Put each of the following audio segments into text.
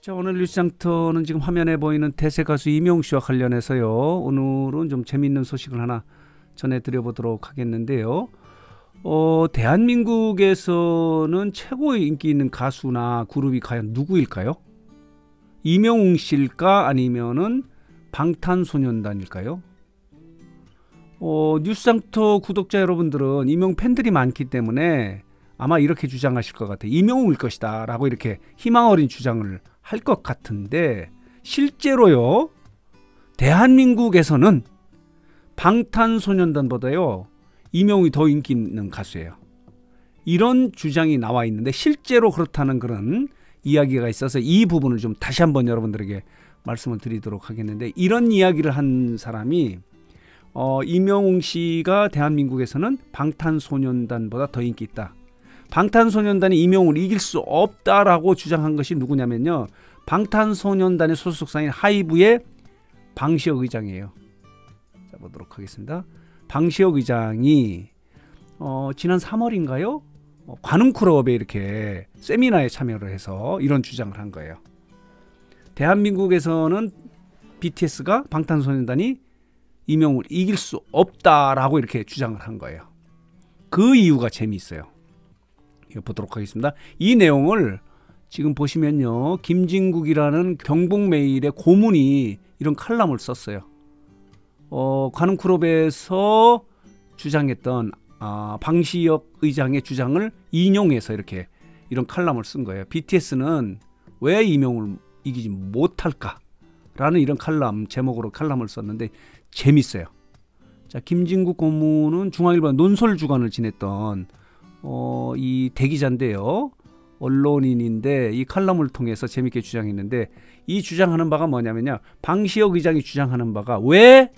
자, 오늘 뉴스장터는 지금 화면에 보이는 대세 가수 이명웅 씨와 관련해서요. 오늘은 좀 재미있는 소식을 하나 전해드려보도록 하겠는데요. 대한민국에서는 최고의 인기 있는 가수나 그룹이 과연 누구일까요? 이명웅 씨일까 아니면은 방탄소년단일까요? 뉴스장터 구독자 여러분들은 이명웅 팬들이 많기 때문에 아마 이렇게 주장하실 것 같아요. 이명웅일 것이다 라고 이렇게 희망 어린 주장을 할 것 같은데, 실제로요, 대한민국에서는 방탄소년단보다요 이명웅이 더 인기 있는 가수예요. 이런 주장이 나와 있는데 실제로 그렇다는 그런 이야기가 있어서 이 부분을 좀 다시 한번 여러분들에게 말씀을 드리도록 하겠는데, 이런 이야기를 한 사람이 이명웅 씨가 대한민국에서는 방탄소년단보다 더 인기 있다, 방탄소년단이 이명웅을 이길 수 없다라고 주장한 것이 누구냐면요, 방탄소년단의 소속사인 하이브의 방시혁 의장이에요. 자, 보도록 하겠습니다. 방시혁 의장이 지난 3월인가요? 관음클럽에 이렇게 세미나에 참여를 해서 이런 주장을 한 거예요. 대한민국에서는 BTS가 방탄소년단이 이명웅을 이길 수 없다라고 이렇게 주장을 한 거예요. 그 이유가 재미있어요. 이거 보도록 하겠습니다. 이 내용을 지금 보시면요, 김진국이라는 경북메일의 고문이 이런 칼럼을 썼어요. 관음클럽에서 주장했던 방시혁 의장의 주장을 인용해서 이렇게 이런 칼럼을 쓴 거예요. BTS는 왜 이명웅을 이기지 못할까? 라는 이런 칼럼 제목으로 칼럼을 썼는데 재밌어요. 자, 김진국 고문은 중앙일보 논설주간을 지냈던 이 대기자인데요, 언론인인데 이 칼럼을 통해서 재밌게 주장했는데, 이 주장하는 바가 뭐냐면요, 방시혁 의장이 주장하는 바가 왜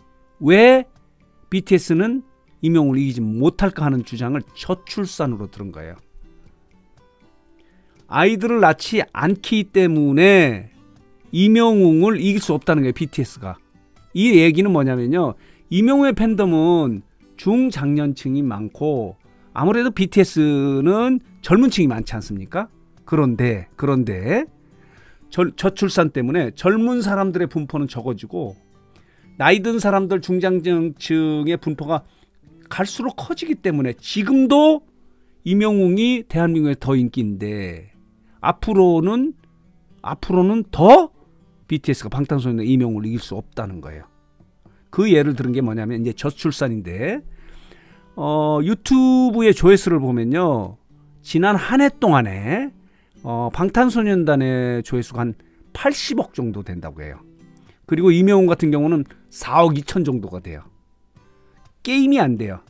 BTS는 이명웅을 이기지 못할까 하는 주장을 저출산으로 들은 거예요. 아이들을 낳지 않기 때문에 이명웅을 이길 수 없다는 거예요, BTS가. 이 얘기는 뭐냐면요, 이명웅의 팬덤은 중장년층이 많고 아무래도 BTS는 젊은 층이 많지 않습니까? 그런데 저출산 때문에 젊은 사람들의 분포는 적어지고 나이 든 사람들 중장년층의 분포가 갈수록 커지기 때문에 지금도 이명웅이 대한민국에 더 인기인데 앞으로는 더 BTS가 방탄소년단 이명웅을 이길 수 없다는 거예요. 그 예를 들은 게 뭐냐면 이제 저출산인데, 유튜브의 조회수를 보면요, 지난 한 해 동안에 방탄소년단의 조회수가 한 80억 정도 된다고 해요. 그리고 이명웅 같은 경우는 4억 2천 정도가 돼요. 게임이 안 돼요.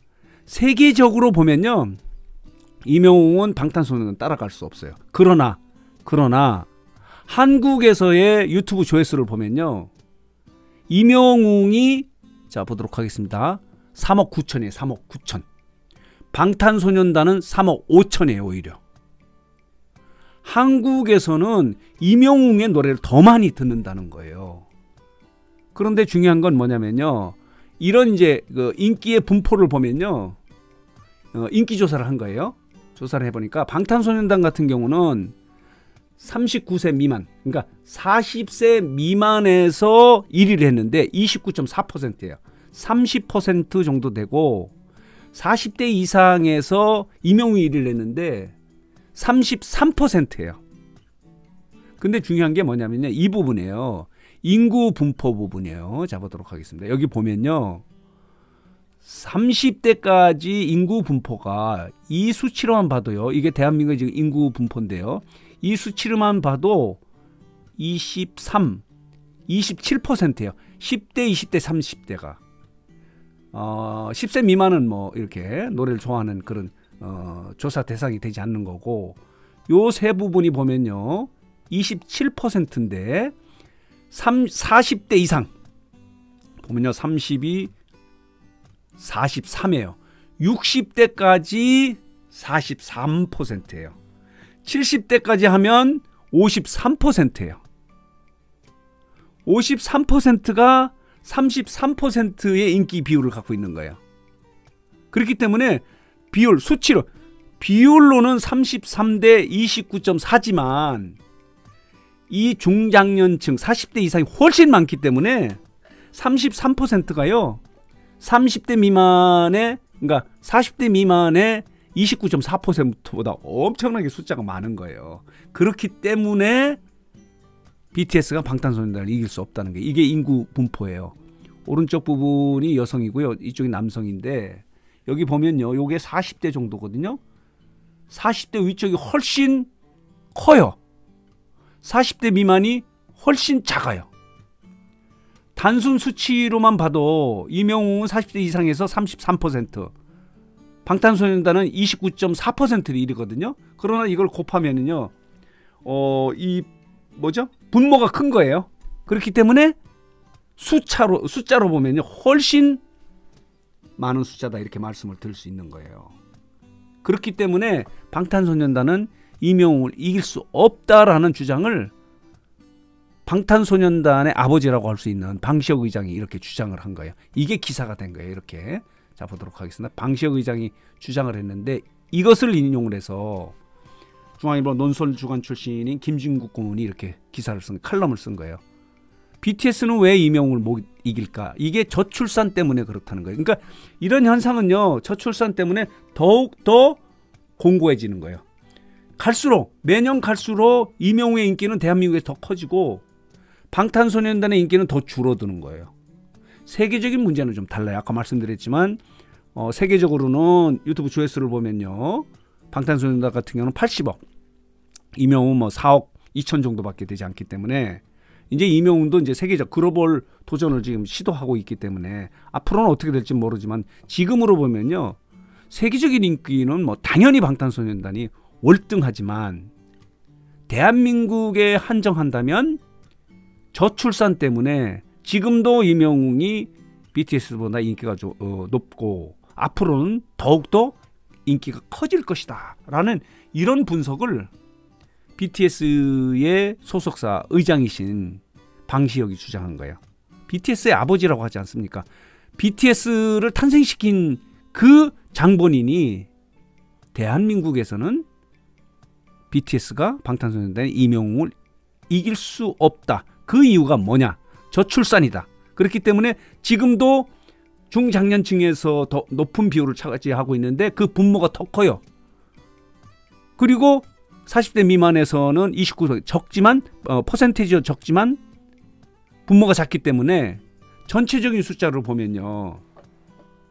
세계적으로 보면요, 이명웅은 방탄소년단 따라갈 수 없어요. 그러나 한국에서의 유튜브 조회수를 보면요, 이명웅이, 자, 보도록 하겠습니다. 3억 9천이에요. 3억 9천. 방탄소년단은 3억 5천이에요. 오히려 한국에서는 이명웅의 노래를 더 많이 듣는다는 거예요. 그런데 중요한 건 뭐냐면요, 이런 이제 그 인기의 분포를 보면요, 인기 조사를 한 거예요. 조사를 해보니까 방탄소년단 같은 경우는 39세 미만, 그러니까 40세 미만에서 1위를 했는데 29.4%예요. 30% 정도 되고, 40대 이상에서 이명웅이 1위를 했는데 33%예요. 근데 중요한 게 뭐냐면요, 이 부분이에요. 인구 분포 부분이에요. 자, 보도록 하겠습니다. 여기 보면요, 30대까지 인구 분포가 이 수치로만 봐도요, 이게 대한민국의 지금 인구 분포인데요, 이 수치로만 봐도 27%예요. 10대, 20대, 30대가 10세 미만은 뭐 이렇게 노래를 좋아하는 그런 조사 대상이 되지 않는 거고, 요 세 부분이 보면요 27%인데 40대 이상 보면요 32, 43이에요. 60대까지 43%예요. 70대까지 하면 53%예요. 53%가 33%의 인기 비율을 갖고 있는 거예요. 그렇기 때문에 비율로는 33대 29.4지만 이 중장년층 40대 이상이 훨씬 많기 때문에 33%가요. 30대 미만의, 그러니까 40대 미만의 29.4%보다 엄청나게 숫자가 많은 거예요. 그렇기 때문에 BTS가 방탄소년단을 이길 수 없다는 게, 이게 인구 분포예요. 오른쪽 부분이 여성이고요. 이쪽이 남성인데, 여기 보면요. 요게 40대 정도거든요. 40대 위쪽이 훨씬 커요. 40대 미만이 훨씬 작아요. 단순 수치로만 봐도 이명웅은 40대 이상에서 33%, 방탄소년단은 29.4%를 이르거든요. 그러나 이걸 곱하면은요, 이 뭐죠? 분모가 큰 거예요. 그렇기 때문에 숫자로 보면요, 훨씬 많은 숫자다, 이렇게 말씀을 드릴 수 있는 거예요. 그렇기 때문에 방탄소년단은 이명웅을 이길 수 없다라는 주장을 방탄소년단의 아버지라고 할 수 있는 방시혁 의장이 이렇게 주장을 한 거예요. 이게 기사가 된 거예요. 이렇게. 자, 보도록 하겠습니다. 방시혁 의장이 주장을 했는데, 이것을 인용을 해서 중앙일보 논설주간 출신인 김진국 고문이 이렇게 기사를 쓴, 칼럼을 쓴 거예요. BTS는 왜 이명웅을 못 이길까? 이게 저출산 때문에 그렇다는 거예요. 그러니까 이런 현상은요, 저출산 때문에 더욱더 공고해지는 거예요. 매년 갈수록 이명웅의 인기는 대한민국에서 더 커지고 방탄소년단의 인기는 더 줄어드는 거예요. 세계적인 문제는 좀 달라요. 아까 말씀드렸지만 세계적으로는 유튜브 조회수를 보면요, 방탄소년단 같은 경우는 80억, 이명웅은 뭐 4억 2천 정도밖에 되지 않기 때문에, 이제 이명웅도 이제 세계적 글로벌 도전을 지금 시도하고 있기 때문에 앞으로는 어떻게 될지 모르지만, 지금으로 보면요, 세계적인 인기는 뭐 당연히 방탄소년단이 월등하지만, 대한민국에 한정한다면 저출산 때문에 지금도 이명웅이 BTS보다 인기가 좀 높고 앞으로는 더욱더 인기가 커질 것이다 라는 이런 분석을 BTS의 소속사 의장이신 방시혁이 주장한 거예요. BTS의 아버지라고 하지 않습니까? BTS를 탄생시킨 그 장본인이 대한민국에서는 BTS가 방탄소년단의 이명웅을 이길 수 없다. 그 이유가 뭐냐? 저출산이다. 그렇기 때문에 지금도 중장년층에서 더 높은 비율을 차지하고 있는데 그 분모가 더 커요. 그리고 40대 미만에서는 29%, 적지만 퍼센테이지가 적지만 분모가 작기 때문에 전체적인 숫자를 보면요,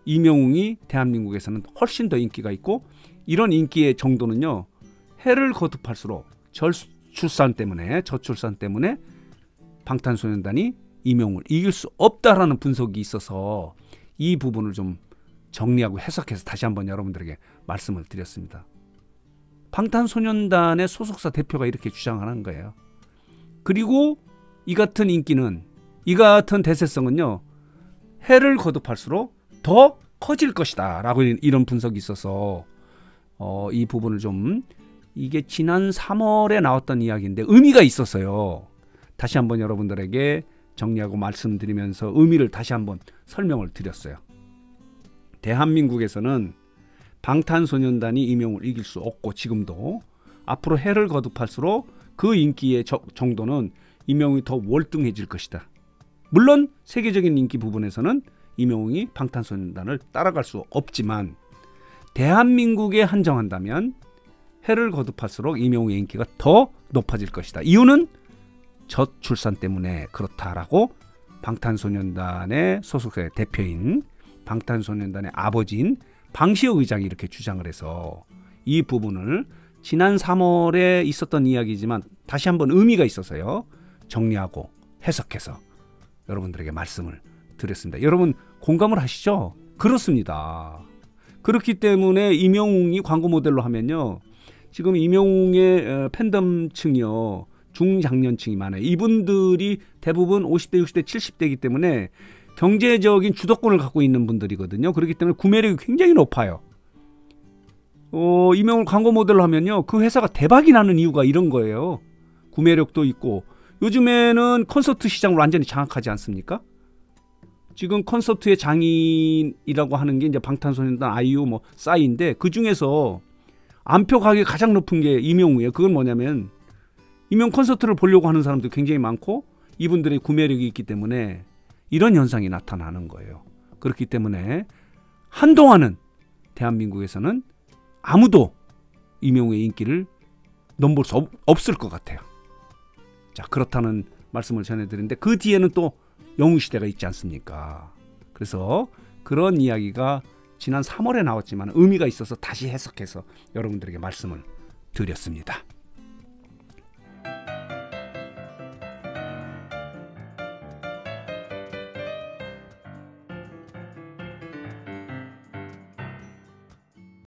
이명웅이 대한민국에서는 훨씬 더 인기가 있고, 이런 인기의 정도는요, 해를 거듭할수록 저출산 때문에 방탄소년단이 이명웅을 이길 수 없다라는 분석이 있어서 이 부분을 좀 정리하고 해석해서 다시 한번 여러분들에게 말씀을 드렸습니다. 방탄소년단의 소속사 대표가 이렇게 주장하는 거예요. 그리고 이 같은 인기는, 이 같은 대세성은요, 해를 거듭할수록 더 커질 것이다 라고 이런 분석이 있어서 이 부분을 좀, 이게 지난 3월에 나왔던 이야기인데 의미가 있었어요. 다시 한번 여러분들에게 정리하고 말씀드리면서 의미를 다시 한번 설명을 드렸어요. 대한민국에서는 방탄소년단이 이명웅을 이길 수 없고, 지금도 앞으로 해를 거듭할수록 그 인기의 정도는 이명웅이 더 월등해질 것이다. 물론 세계적인 인기 부분에서는 이명웅이 방탄소년단을 따라갈 수 없지만, 대한민국에 한정한다면 해를 거듭할수록 이명웅의 인기가 더 높아질 것이다. 이유는 저출산 때문에 그렇다라고 방탄소년단의 소속사의 대표인, 방탄소년단의 아버지인 방시혁 의장이 이렇게 주장을 해서 이 부분을 지난 3월에 있었던 이야기지만 다시 한번 의미가 있어서요, 정리하고 해석해서 여러분들에게 말씀을 드렸습니다. 여러분 공감을 하시죠? 그렇습니다. 그렇기 때문에 이명웅이 광고 모델로 하면요, 지금 이명웅의 팬덤층이요, 중장년층이 많아요. 이분들이 대부분 50대, 60대, 70대이기 때문에 경제적인 주도권을 갖고 있는 분들이거든요. 그렇기 때문에 구매력이 굉장히 높아요. 이명웅을 광고 모델로 하면요, 그 회사가 대박이 나는 이유가 이런 거예요. 구매력도 있고, 요즘에는 콘서트 시장을 완전히 장악하지 않습니까? 지금 콘서트의 장인이라고 하는 게 이제 방탄소년단, 아이유, 뭐 싸이인데, 그 중에서 안표 가격이 가장 높은 게 이명웅이에요. 그건 뭐냐면 이명 콘서트를 보려고 하는 사람도 굉장히 많고 이분들의 구매력이 있기 때문에 이런 현상이 나타나는 거예요. 그렇기 때문에 한동안은 대한민국에서는 아무도 이명웅의 인기를 넘볼 수 없을 것 같아요. 자, 그렇다는 말씀을 전해드리는데 그 뒤에는 또 영웅시대가 있지 않습니까? 그래서 그런 이야기가 지난 3월에 나왔지만 의미가 있어서 다시 해석해서 여러분들에게 말씀을 드렸습니다.